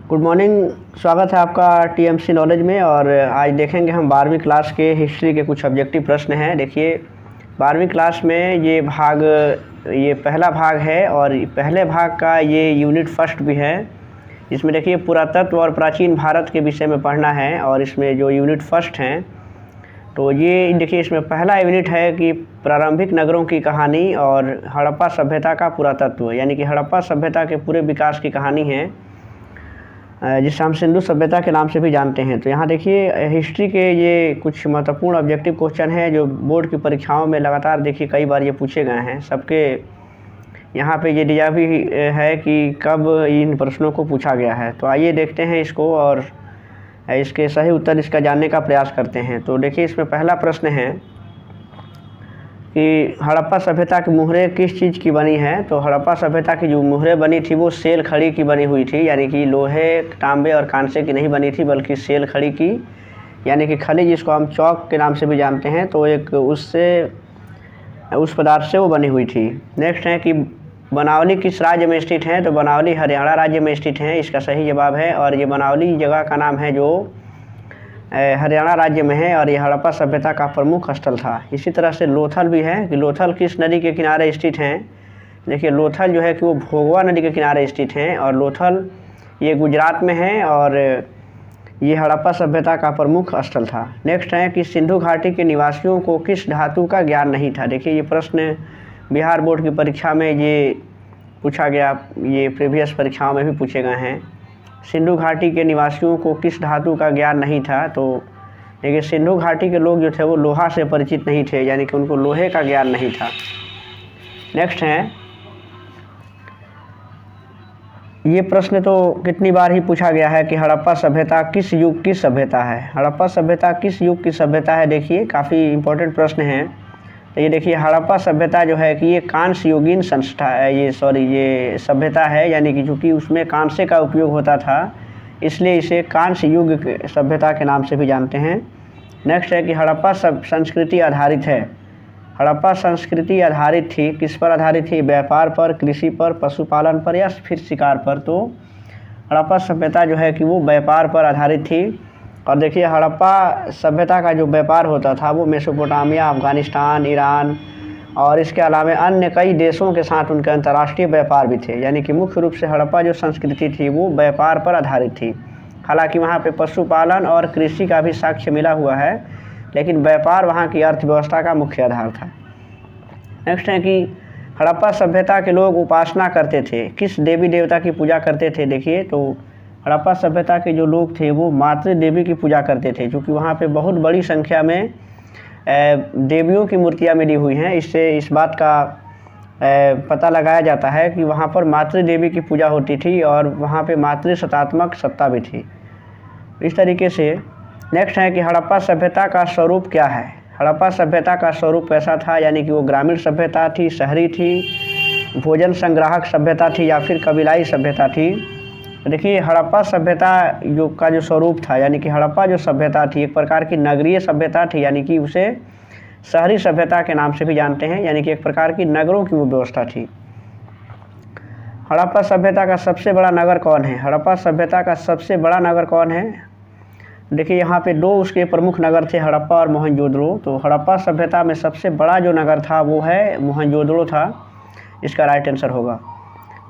Good morning. स्वागत है आपका टीएमसी नॉलेज में। और आज देखेंगे हम 12वीं क्लास के हिस्ट्री के कुछ ऑब्जेक्टिव प्रश्न हैं। देखिए 12वीं क्लास में ये पहला भाग है और पहले भाग का ये यूनिट फर्स्ट भी है। इसमें देखिए पुरातत्व और प्राचीन भारत के विषय में पढ़ना है। और इसमें जो यूनिट फर्स्ट हैं तो ये देखिए इसमें पहला यूनिट है कि प्रारंभिक नगरों की कहानी और हड़प्पा सभ्यता का पुरातत्व, यानी कि हड़प्पा सभ्यता के पूरे विकास की कहानी है जिसे हम सिंधु सभ्यता के नाम से भी जानते हैं। तो यहाँ देखिए हिस्ट्री के ये कुछ महत्वपूर्ण ऑब्जेक्टिव क्वेश्चन हैं जो बोर्ड की परीक्षाओं में लगातार देखिए कई बार ये पूछे गए हैं। सबके यहाँ पे ये दिया भी है कि कब इन प्रश्नों को पूछा गया है। तो आइए देखते हैं इसको और इसके सही उत्तर इसका जानने का प्रयास करते हैं। तो देखिए इसमें पहला प्रश्न है कि हड़प्पा सभ्यता की मुहरें किस चीज़ की बनी है। तो हड़प्पा सभ्यता की जो मुहरें बनी थी वो सेल खड़ी की बनी हुई थी, यानी कि लोहे, तांबे और कांसे की नहीं बनी थी बल्कि सेल खड़ी की, यानी कि खली जिसको हम चौक के नाम से भी जानते हैं, तो एक उस पदार्थ से वो बनी हुई थी। नेक्स्ट है कि बनावली किस राज्य में स्थित है। तो बनावली हरियाणा राज्य में स्थित है, इसका सही जवाब है। और ये बनावली जगह का नाम है जो हरियाणा राज्य में है और ये हड़प्पा सभ्यता का प्रमुख स्थल था। इसी तरह से लोथल भी है कि लोथल किस नदी के किनारे स्थित हैं। देखिए लोथल जो है कि वो भोगवा नदी के किनारे स्थित हैं और लोथल ये गुजरात में है और ये हड़प्पा सभ्यता का प्रमुख स्थल था। नेक्स्ट है कि सिंधु घाटी के निवासियों को किस धातु का ज्ञान नहीं था। देखिए ये प्रश्न बिहार बोर्ड की परीक्षा में ये पूछा गया, ये प्रीवियस परीक्षाओं में भी पूछे गए हैं। सिंधु घाटी के निवासियों को किस धातु का ज्ञान नहीं था। तो देखिए सिंधु घाटी के लोग जो थे वो लोहा से परिचित नहीं थे, यानी कि उनको लोहे का ज्ञान नहीं था। नेक्स्ट है, ये प्रश्न तो कितनी बार ही पूछा गया है कि हड़प्पा सभ्यता किस युग की सभ्यता है। हड़प्पा सभ्यता किस युग की सभ्यता है। देखिए काफ़ी इम्पोर्टेंट प्रश्न है। तो ये देखिए हड़प्पा सभ्यता जो है कि ये कांस्य युगीन संस्था है, ये सभ्यता है, यानी कि चूँकि उसमें कांसे का उपयोग होता था इसलिए इसे कांस्य युग सभ्यता के नाम से भी जानते हैं। नेक्स्ट है कि हड़प्पा संस्कृति आधारित है। हड़प्पा संस्कृति आधारित थी, किस पर आधारित थी। व्यापार पर, कृषि पर, पशुपालन पर या फिर शिकार पर। तो हड़प्पा सभ्यता जो है कि वो व्यापार पर आधारित थी। और देखिए हड़प्पा सभ्यता का जो व्यापार होता था वो मेसोपोटामिया, अफ़गानिस्तान, ईरान और इसके अलावा अन्य कई देशों के साथ उनके अंतर्राष्ट्रीय व्यापार भी थे, यानी कि मुख्य रूप से हड़प्पा जो संस्कृति थी वो व्यापार पर आधारित थी। हालांकि वहाँ पे पशुपालन और कृषि का भी साक्ष्य मिला हुआ है, लेकिन व्यापार वहाँ की अर्थव्यवस्था का मुख्य आधार था। नेक्स्ट है कि हड़प्पा सभ्यता के लोग उपासना करते थे, किस देवी देवता की पूजा करते थे। देखिए तो हड़प्पा सभ्यता के जो लोग थे वो मातृ देवी की पूजा करते थे, क्योंकि वहाँ पे बहुत बड़ी संख्या में देवियों की मूर्तियाँ मिली हुई हैं। इससे इस बात का पता लगाया जाता है कि वहाँ पर मातृ देवी की पूजा होती थी और वहाँ पे मातृ सत्तात्मक सत्ता भी थी। इस तरीके से नेक्स्ट है कि हड़प्पा सभ्यता का स्वरूप क्या है। हड़प्पा सभ्यता का स्वरूप कैसा था, यानी कि वो ग्रामीण सभ्यता थी, शहरी थी, भोजन संग्राहक सभ्यता थी या फिर कबीलाई सभ्यता थी। देखिए हड़प्पा सभ्यता जो स्वरूप था, यानी कि हड़प्पा जो सभ्यता थी एक प्रकार की नगरीय सभ्यता थी, यानी कि उसे शहरी सभ्यता के नाम से भी जानते हैं, यानी कि एक प्रकार की नगरों की वो व्यवस्था थी। हड़प्पा सभ्यता का सबसे बड़ा नगर कौन है। हड़प्पा सभ्यता का सबसे बड़ा नगर कौन है। देखिए यहाँ पे दो उसके प्रमुख नगर थे, हड़प्पा और मोहनजोदड़ो। तो हड़प्पा सभ्यता में सबसे बड़ा जो नगर था वो है मोहनजोदड़ो था, इसका राइट आंसर होगा।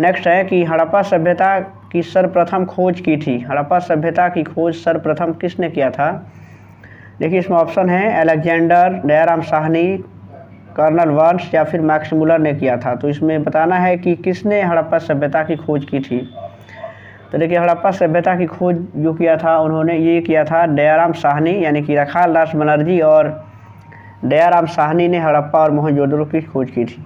नेक्स्ट है कि हड़प्पा सभ्यता की सर्वप्रथम खोज की थी। हड़प्पा सभ्यता की खोज सर्वप्रथम किसने किया था। देखिए इसमें ऑप्शन है अलेक्जेंडर, दयाराम साहनी, कर्नल वंश या फिर मैक्स मुलर ने किया था। तो इसमें बताना है कि किसने हड़प्पा सभ्यता की खोज की थी। तो देखिए हड़प्पा सभ्यता की खोज जो किया था उन्होंने ये किया था दयाराम साहनी, यानी कि रखाल दास बनर्जी और दयाराम साहनी ने हड़प्पा और मोहनजोदड़ो की खोज की थी।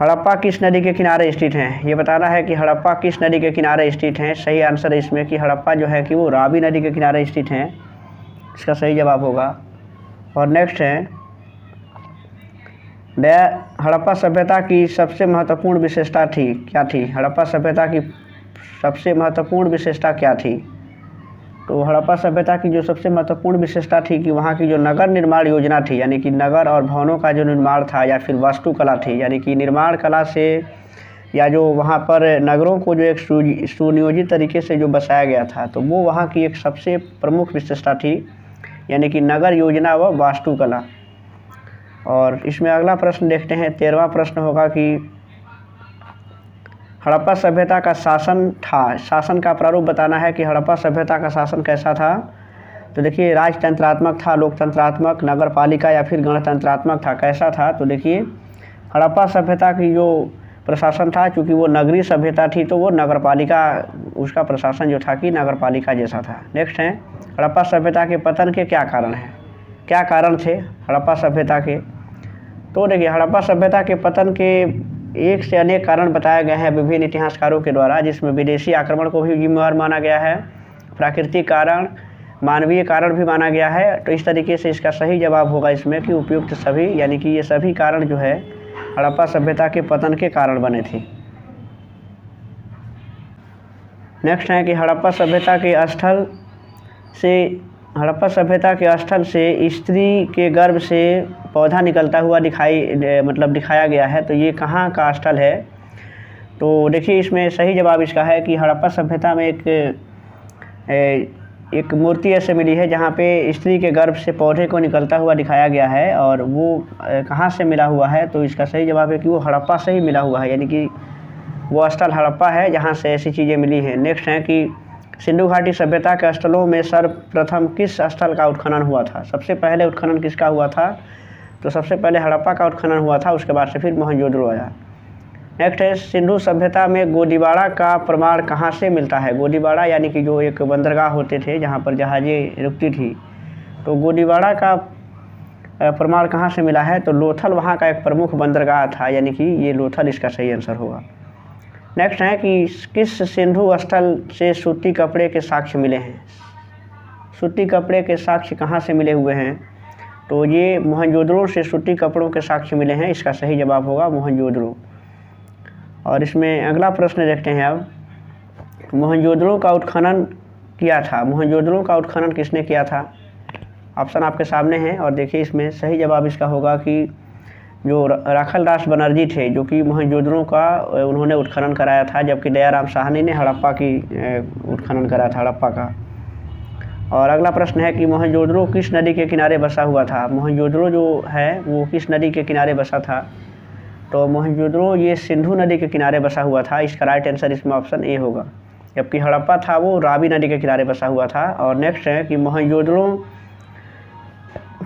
हड़प्पा किस नदी के किनारे स्थित हैं। ये बताना है कि हड़प्पा किस नदी के किनारे स्थित हैं। सही आंसर है इसमें कि हड़प्पा जो है कि वो रावी नदी के किनारे स्थित हैं, इसका सही जवाब होगा। और नेक्स्ट है हड़प्पा सभ्यता की सबसे महत्वपूर्ण विशेषता थी क्या थी। हड़प्पा सभ्यता की सबसे महत्वपूर्ण विशेषता क्या थी। तो हड़प्पा सभ्यता की जो सबसे महत्वपूर्ण विशेषता थी कि वहाँ की जो नगर निर्माण योजना थी, यानी कि नगर और भवनों का जो निर्माण था या फिर वास्तुकला थी, यानी कि निर्माण कला से या जो वहाँ पर नगरों को जो एक सुनियोजित तरीके से जो बसाया गया था, तो वो वहाँ की एक सबसे प्रमुख विशेषता थी, यानी कि नगर योजना व वास्तुकला। और इसमें अगला प्रश्न देखते हैं, 13वां प्रश्न होगा कि हड़प्पा सभ्यता का शासन था, शासन का प्रारूप बताना है कि हड़प्पा सभ्यता का शासन कैसा था। तो देखिए, राजतंत्रात्मक था, लोकतंत्रात्मक, नगरपालिका या फिर गणतंत्रात्मक था, कैसा था। तो देखिए, हड़प्पा सभ्यता की जो प्रशासन था, चूँकि वो नगरीय सभ्यता थी, तो वो नगरपालिका, उसका प्रशासन जो था कि नगरपालिका जैसा था। नेक्स्ट है, हड़प्पा सभ्यता के पतन के क्या कारण हैं, क्या कारण थे हड़प्पा सभ्यता के। तो देखिए, हड़प्पा सभ्यता के पतन के एक से अनेक कारण बताए गए हैं विभिन्न इतिहासकारों के द्वारा, जिसमें विदेशी आक्रमण को भी जिम्मेवार माना गया है, प्राकृतिक कारण, मानवीय कारण भी माना गया है। तो इस तरीके से इसका सही जवाब होगा इसमें कि उपयुक्त सभी, यानी कि ये सभी कारण जो है हड़प्पा सभ्यता के पतन के कारण बने थे। नेक्स्ट है कि हड़प्पा सभ्यता के स्थल से स्त्री के गर्भ से पौधा निकलता हुआ दिखाया गया है। तो ये कहाँ का स्थल है। तो देखिए, इसमें सही जवाब इसका है कि हड़प्पा सभ्यता में एक मूर्ति ऐसे मिली है जहाँ पे स्त्री के गर्भ से पौधे को निकलता हुआ दिखाया गया है, और वो कहाँ से मिला हुआ है। तो इसका सही जवाब है कि वो हड़प्पा से ही मिला हुआ है, यानी कि वो स्थल हड़प्पा है जहाँ से ऐसी चीज़ें मिली हैं। नेक्स्ट है कि सिंधु घाटी सभ्यता के स्थलों में सर्वप्रथम किस स्थल का उत्खनन हुआ था। सबसे पहले उत्खनन किसका हुआ था। तो सबसे पहले हड़प्पा का उत्खनन हुआ था, उसके बाद से फिर मोहनजोदड़ो आया। नेक्स्ट है, सिंधु सभ्यता में गोदीबाड़ा का प्रमाण कहाँ से मिलता है। गोदीबाड़ा यानी कि जो एक बंदरगाह होते थे जहाँ पर जहाज़ें रुकती थी, तो गोदीबाड़ा का प्रमाण कहाँ से मिला है। तो लोथल वहाँ का एक प्रमुख बंदरगाह था, यानी कि ये लोथल इसका सही आंसर होगा। नेक्स्ट है कि किस सिंधु स्थल से सूती कपड़े के साक्ष्य मिले हैं। सूती कपड़े के साक्ष्य कहाँ से मिले हुए हैं। तो ये मोहनजोदड़ो से सूती कपड़ों के साक्ष्य मिले हैं, इसका सही जवाब होगा मोहनजोदड़ो। और इसमें अगला प्रश्न देखते हैं अब, मोहनजोदड़ो का उत्खनन किया था। मोहनजोदड़ो का उत्खनन किसने किया था। ऑप्शन आपके सामने हैं, और देखिए इसमें सही जवाब इसका होगा कि जो राखलदास बनर्जी थे, जो कि मोहनजोदड़ो का उन्होंने उत्खनन कराया था, जबकि दयाराम साहनी ने हड़प्पा की उत्खनन कराया था, हड़प्पा का। और अगला प्रश्न है कि मोहनजोदड़ो किस नदी के किनारे बसा हुआ था। मोहनजोदड़ो जो है वो किस नदी के किनारे बसा था। तो मोहनजोदड़ो ये सिंधु नदी के किनारे बसा हुआ था, इसका राइट आंसर इसमें ऑप्शन ए होगा। जबकि हड़प्पा था वो रावी नदी के किनारे बसा हुआ था। और नेक्स्ट है कि मोहनजोदड़ो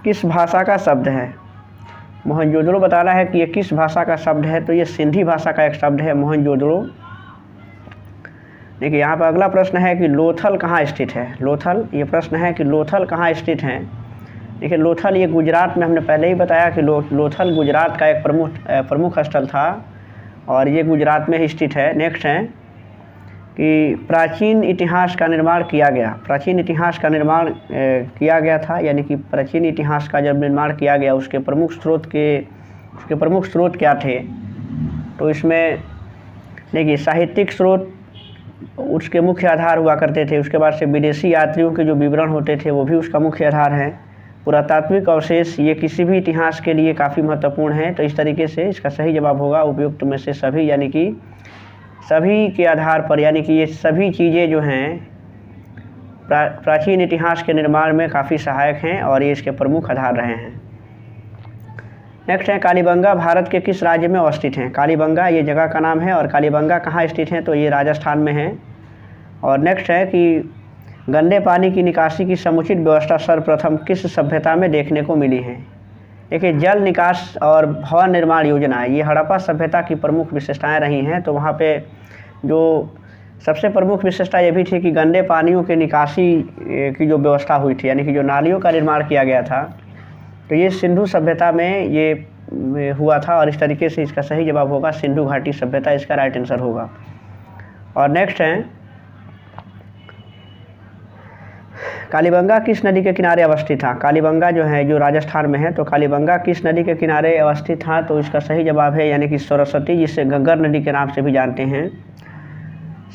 किस भाषा का शब्द है। मोहनजोदड़ो बताना है कि ये किस भाषा का शब्द है। तो ये सिंधी भाषा का एक शब्द है मोहनजोदड़ो। देखिए, यहाँ पर अगला प्रश्न है कि लोथल कहाँ स्थित है। लोथल, ये प्रश्न है कि लोथल कहाँ स्थित है। देखिए, लोथल ये गुजरात में, हमने पहले ही बताया कि लोथल गुजरात का एक प्रमुख स्थल था, और ये गुजरात में ही स्थित है। नेक्स्ट है कि प्राचीन इतिहास का निर्माण किया गया। प्राचीन इतिहास का निर्माण किया गया था, यानी कि प्राचीन इतिहास का जब निर्माण किया गया, उसके प्रमुख स्रोत क्या थे। तो इसमें देखिए, साहित्यिक स्रोत उसके मुख्य आधार हुआ करते थे। उसके बाद से विदेशी यात्रियों के जो विवरण होते थे वो भी उसका मुख्य आधार है। पुरातात्विक अवशेष, ये किसी भी इतिहास के लिए काफ़ी महत्वपूर्ण है। तो इस तरीके से इसका सही जवाब होगा उपयुक्त में से सभी, यानी कि सभी के आधार पर, यानी कि ये सभी चीज़ें जो हैं प्राचीन इतिहास के निर्माण में काफ़ी सहायक हैं, और ये इसके प्रमुख आधार रहे हैं। नेक्स्ट है, कालीबंगा भारत के किस राज्य में अवस्थित हैं। कालीबंगा ये जगह का नाम है, और कालीबंगा कहाँ स्थित है। तो ये राजस्थान में है। और नेक्स्ट है कि गंदे पानी की निकासी की समुचित व्यवस्था सर्वप्रथम किस सभ्यता में देखने को मिली है। देखिए, जल निकास और भवन निर्माण योजना, ये हड़प्पा सभ्यता की प्रमुख विशेषताएं रही हैं। तो वहाँ पे जो सबसे प्रमुख विशेषता ये भी थी कि गंदे पानियों के निकासी की जो व्यवस्था हुई थी, यानी कि जो नालियों का निर्माण किया गया था, तो ये सिंधु सभ्यता में ये हुआ था। और इस तरीके से इसका सही जवाब होगा सिंधु घाटी सभ्यता, इसका राइट आंसर होगा। और नेक्स्ट है, कालीबंगा किस नदी के किनारे अवस्थित था। कालीबंगा जो है, जो राजस्थान में है, तो कालीबंगा किस नदी के किनारे अवस्थित था। तो इसका सही जवाब है यानी कि सरस्वती, जिसे घग्गर नदी के नाम से भी जानते हैं।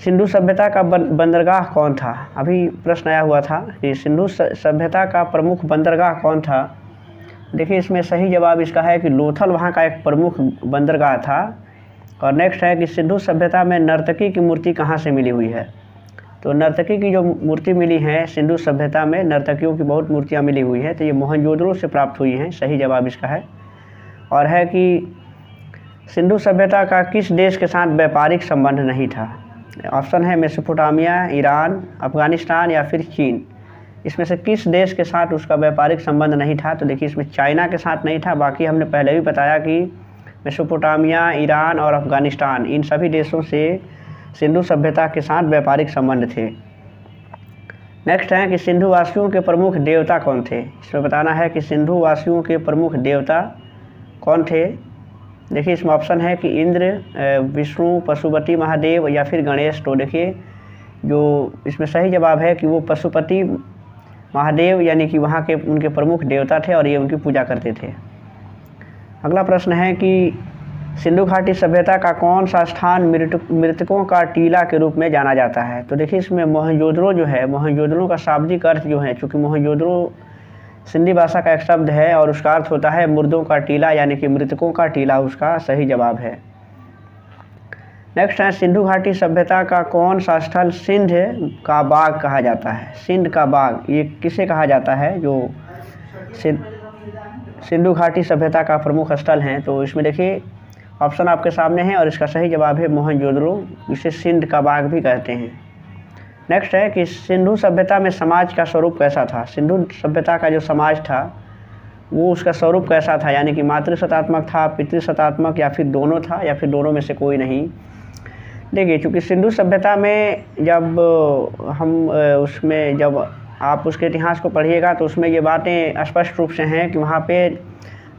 सिंधु सभ्यता का बंदरगाह कौन था। अभी प्रश्न आया हुआ था कि सिंधु सभ्यता का प्रमुख बंदरगाह कौन था। देखिए, इसमें सही जवाब इसका है कि लोथल वहाँ का एक प्रमुख बंदरगाह था, और नेक्स्ट है कि सिंधु सभ्यता में नर्तकी की मूर्ति कहाँ से मिली हुई है। तो नर्तकी की जो मूर्ति मिली है सिंधु सभ्यता में, नर्तकियों की बहुत मूर्तियाँ मिली हुई हैं, तो ये मोहनजोदड़ो से प्राप्त हुई हैं। सही जवाब इसका है। और है कि सिंधु सभ्यता का किस देश के साथ व्यापारिक संबंध नहीं था। ऑप्शन है मेसोपोटामिया, ईरान, अफगानिस्तान या फिर चीन। इसमें से किस देश के साथ उसका व्यापारिक संबंध नहीं था। तो देखिए इसमें चाइना के साथ नहीं था। बाकी हमने पहले भी बताया कि मेसोपोटामिया, ईरान और अफगानिस्तान, इन सभी देशों से सिंधु सभ्यता के साथ व्यापारिक संबंध थे। नेक्स्ट है कि सिंधु वासियों के प्रमुख देवता कौन थे। इसमें बताना है कि सिंधु वासियों के प्रमुख देवता कौन थे। देखिए इसमें ऑप्शन है कि इंद्र, विष्णु, पशुपति महादेव या फिर गणेश। तो देखिए जो इसमें सही जवाब है कि वो पशुपति महादेव यानी कि वहाँ के उनके प्रमुख देवता थे और ये उनकी पूजा करते थे। अगला प्रश्न है कि सिंधु घाटी सभ्यता का कौन सा स्थान मृतकों का टीला के रूप में जाना जाता है। तो देखिए इसमें मोहनजोदड़ो जो है, मोहनजोदड़ो का शाब्दिक अर्थ जो है, चूँकि मोहनजोदड़ो सिंधी भाषा का एक शब्द है और उसका अर्थ होता है मुर्दों का टीला यानी कि मृतकों का टीला, उसका सही जवाब है। नेक्स्ट है सिंधु घाटी सभ्यता का कौन सा स्थल सिंध का बाग कहा जाता है। सिंध का बाग ये किसे कहा जाता है जो सिंधु घाटी सभ्यता का प्रमुख स्थल हैं। तो इसमें देखिए ऑप्शन आपके सामने है और इसका सही जवाब है मोहनजोदड़ो, इसे सिंध का बाग भी कहते हैं। नेक्स्ट है कि सिंधु सभ्यता में समाज का स्वरूप कैसा था। सिंधु सभ्यता का जो समाज था वो उसका स्वरूप कैसा था, यानी कि मातृसत्तात्मक था, पितृसत्तात्मक या फिर दोनों था या फिर दोनों में से कोई नहीं। देखिए चूँकि सिंधु सभ्यता में जब जब आप उसके इतिहास को पढ़िएगा तो उसमें ये बातें स्पष्ट रूप से हैं कि वहाँ पे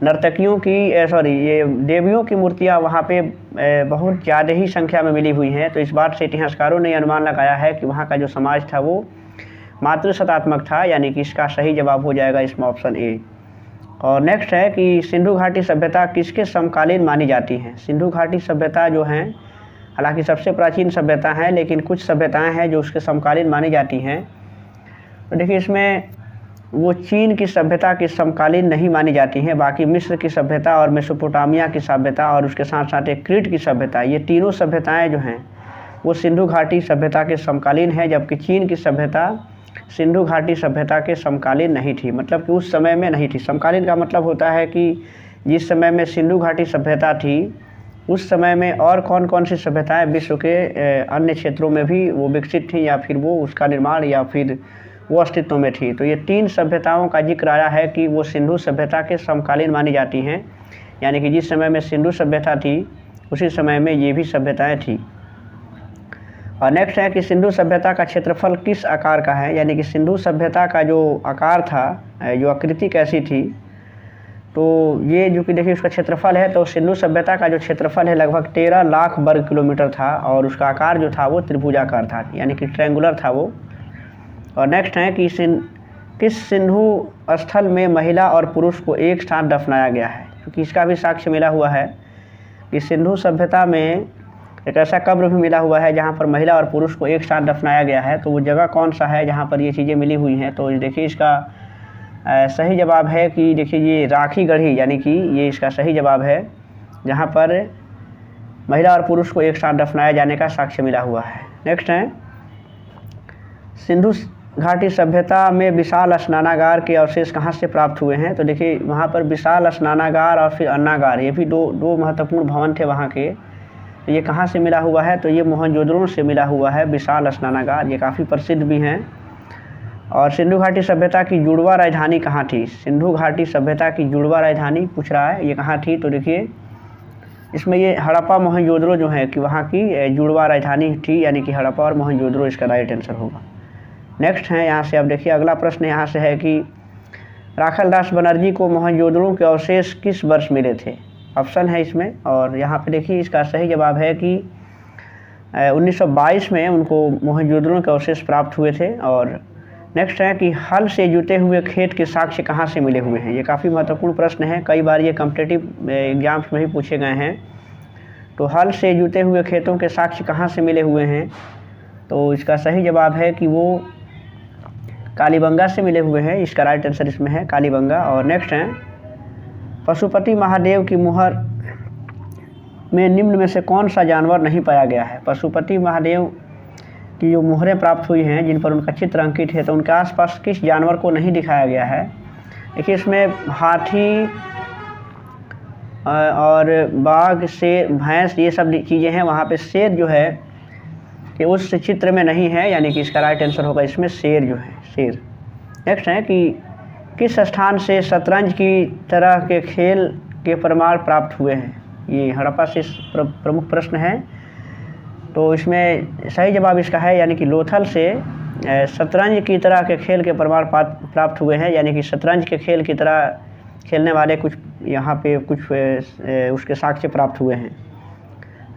नर्तकियों की ये देवियों की मूर्तियाँ वहाँ पे बहुत ज़्यादा ही संख्या में मिली हुई हैं। तो इस बात से इतिहासकारों ने अनुमान लगाया है कि वहाँ का जो समाज था वो मातृसत्तात्मक था, यानी कि इसका सही जवाब हो जाएगा इसमें ऑप्शन ए। और नेक्स्ट है कि सिंधु घाटी सभ्यता किसके समकालीन मानी जाती है। सिंधु घाटी सभ्यता जो हैं हालांकि सबसे प्राचीन सभ्यता है, लेकिन कुछ सभ्यताएं हैं जो उसके समकालीन मानी जाती हैं। तो देखिए इसमें वो चीन की सभ्यता की समकालीन नहीं मानी जाती हैं। बाकी मिस्र की सभ्यता और मेसोपोटामिया की सभ्यता और उसके साथ साथ एक क्रीट की सभ्यता, ये तीनों सभ्यताएं जो हैं वो सिंधु घाटी सभ्यता के समकालीन है, जबकि चीन की सभ्यता सिंधु घाटी सभ्यता के समकालीन नहीं थी, मतलब कि उस समय में नहीं थी। समकालीन का मतलब होता है कि जिस समय में सिंधु घाटी सभ्यता थी उस समय में और कौन कौन सी सभ्यताएं विश्व के अन्य क्षेत्रों में भी वो विकसित थी या फिर वो उसका निर्माण या फिर वो अस्तित्व में थी। तो ये तीन सभ्यताओं का जिक्र आया है कि वो सिंधु सभ्यता के समकालीन मानी जाती हैं, यानी कि जिस समय में सिंधु सभ्यता थी उसी समय में ये भी सभ्यताएं थी। और नेक्स्ट है कि सिंधु सभ्यता का क्षेत्रफल किस आकार का है, यानी कि सिंधु सभ्यता का जो आकार था, जो आकृति कैसी थी। तो ये जो कि देखिए उसका क्षेत्रफल है, तो सिंधु सभ्यता का जो क्षेत्रफल है लगभग 13 लाख वर्ग किलोमीटर था और उसका आकार जो था वो त्रिभुजाकार था, यानी कि ट्रायंगुलर था वो। और नेक्स्ट है कि किस सिंधु स्थल में महिला और पुरुष को एक साथ दफनाया गया है, क्योंकि इसका भी साक्ष्य मिला हुआ है कि सिंधु सभ्यता में एक ऐसा कब्र भी मिला हुआ है जहाँ पर महिला और पुरुष को एक साथ दफनाया गया है। तो वो जगह कौन सा है जहाँ पर ये चीज़ें मिली हुई हैं। तो देखिए इसका सही जवाब है कि देखिए ये राखी गढ़ी, यानी कि ये इसका सही जवाब है जहाँ पर महिला और पुरुष को एक साथ दफनाया जाने का साक्ष्य मिला हुआ है। नेक्स्ट है सिंधु घाटी सभ्यता में विशाल स्नानागार के अवशेष कहाँ से प्राप्त हुए हैं। तो देखिए वहाँ पर विशाल स्नानागार और फिर अन्नागार, ये भी दो महत्वपूर्ण भवन थे वहाँ के। तो ये कहाँ से मिला हुआ है, तो ये मोहनजोदड़ो से मिला हुआ है विशाल स्नानागार, ये काफ़ी प्रसिद्ध भी हैं। और सिंधु घाटी सभ्यता की जुड़वा राजधानी कहाँ थी। सिंधु घाटी सभ्यता की जुड़वा राजधानी पूछ रहा है, ये कहाँ थी। तो देखिए इसमें ये हड़प्पा मोहनजोदड़ो जो है कि वहाँ की जुड़वा राजधानी थी, यानी कि हड़प्पा और मोहनजोदड़ो इसका राइट आंसर होगा। नेक्स्ट है यहाँ से अब देखिए अगला प्रश्न यहाँ से है कि राखल दास बनर्जी को मोहनजोदड़ो के अवशेष किस वर्ष मिले थे। ऑप्शन है इसमें, और यहाँ पे देखिए इसका सही जवाब है कि 1922 में उनको मोहनजोदड़ो के अवशेष प्राप्त हुए थे। और नेक्स्ट है कि हल से जुते हुए खेत के साक्ष्य कहाँ से मिले हुए हैं। ये काफ़ी महत्वपूर्ण प्रश्न है, कई बार ये कॉम्पिटिटिव एग्जाम्स में भी पूछे गए हैं। तो हल से जुते हुए खेतों के साक्ष्य कहाँ से मिले हुए हैं, तो इसका सही जवाब है कि वो कालीबंगा से मिले हुए हैं, इसका राइट आंसर इसमें है कालीबंगा। और नेक्स्ट है पशुपति महादेव की मुहर में निम्न में से कौन सा जानवर नहीं पाया गया है? पशुपति महादेव की जो मोहरें प्राप्त हुई हैं जिन पर उनका चित्र अंकित है, तो उनके आसपास किस जानवर को नहीं दिखाया गया है? देखिए इसमें हाथी और बाघ, शेर, भैंस, ये सब चीज़ें हैं। वहाँ पे शेर जो है कि उस चित्र में नहीं है, यानी कि इसका राइट आंसर होगा इसमें शेर जो है, शेर। नेक्स्ट है कि किस स्थान से शतरंज की तरह के खेल के प्रमाण प्राप्त हुए हैं? ये हड़प्पा से प्रमुख प्रश्न है। तो इसमें सही जवाब इसका है यानी कि लोथल से शतरंज की तरह के खेल के प्रमाण प्राप्त हुए हैं, यानी कि शतरंज के खेल की तरह खेलने वाले कुछ यहाँ पे कुछ उसके साक्ष्य प्राप्त हुए हैं।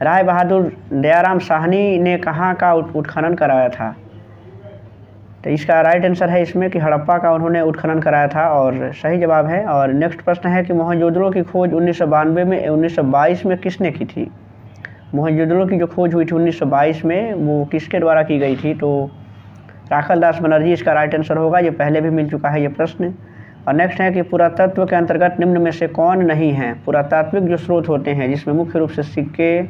राय बहादुर दयाराम साहनी ने कहाँ का उत्खनन कराया था? तो इसका राइट आंसर है इसमें कि हड़प्पा का उन्होंने उत्खनन कराया था और सही जवाब है। और नेक्स्ट प्रश्न है कि मोहनजोदड़ो की खोज 1992 में 1922 में किसने की थी? मोहनजोदड़ो की जो खोज हुई थी 1922 में, वो किसके द्वारा की गई थी? तो राखल दास बनर्जी इसका राइट आंसर होगा। ये पहले भी मिल चुका है ये प्रश्न। और नेक्स्ट है कि पुरातत्व के अंतर्गत निम्न में से कौन नहीं है? पुरातात्विक जो स्रोत होते हैं जिसमें मुख्य रूप से सिक्के,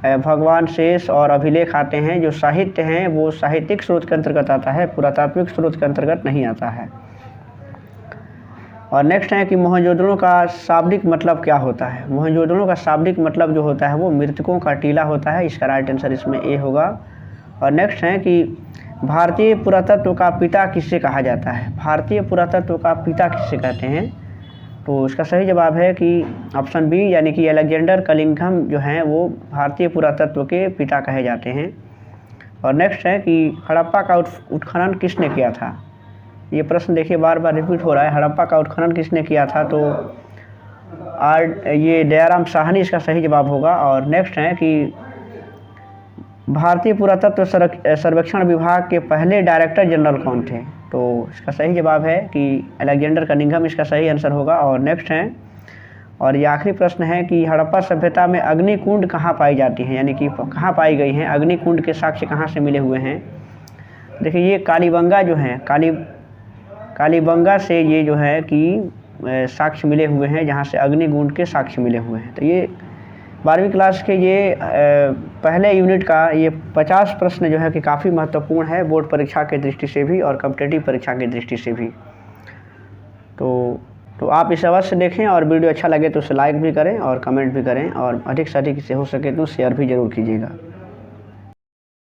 भगवान शेष और अभिलेख आते हैं, जो साहित्य हैं वो साहित्यिक स्रोत के अंतर्गत आता है, पुरातात्विक स्रोत के अंतर्गत नहीं आता है। और नेक्स्ट है कि मोहनजोदड़ो का शाब्दिक मतलब क्या होता है? मोहनजोदड़ो का शाब्दिक मतलब जो होता है वो मृतकों का टीला होता है। इसका राइट आंसर इसमें ए होगा। और नेक्स्ट है कि भारतीय पुरातत्व का पिता किसे कहा जाता है? भारतीय पुरातत्व का पिता किसे कहते हैं? तो इसका सही जवाब है कि ऑप्शन बी, यानी कि अलेक्जेंडर कनिंघम जो हैं वो भारतीय पुरातत्व के पिता कहे जाते हैं। और नेक्स्ट है कि हड़प्पा का उत्खनन किसने किया था? ये प्रश्न देखिए बार बार रिपीट हो रहा है। हड़प्पा का उत्खनन किसने किया था? तो ये दयाराम साहनी इसका सही जवाब होगा। और नेक्स्ट है कि भारतीय पुरातत्व सर्वेक्षण विभाग के पहले डायरेक्टर जनरल कौन थे? तो इसका सही जवाब है कि अलेक्जेंडर कनिंघम इसका सही आंसर होगा। और नेक्स्ट है, और ये आखिरी प्रश्न है कि हड़प्पा सभ्यता में अग्निकुंड कहाँ पाई जाती हैं, यानी कि कहाँ पाई गई हैं? अग्निकुंड के साक्ष्य कहाँ से मिले हुए हैं? देखिए ये कालीबंगा जो है, कालीबंगा से ये जो है कि साक्ष्य मिले हुए हैं, जहाँ से अग्निकुंड के साक्ष्य मिले हुए हैं। तो ये 12वीं क्लास के ये पहले यूनिट का ये 50 प्रश्न जो है कि काफ़ी महत्वपूर्ण है बोर्ड परीक्षा के दृष्टि से भी और कॉम्पिटिटिव परीक्षा की दृष्टि से भी। तो आप इसे अवश्य देखें और वीडियो अच्छा लगे तो उसे लाइक भी करें और कमेंट भी करें और अधिक से अधिक से हो सके तो शेयर भी ज़रूर कीजिएगा।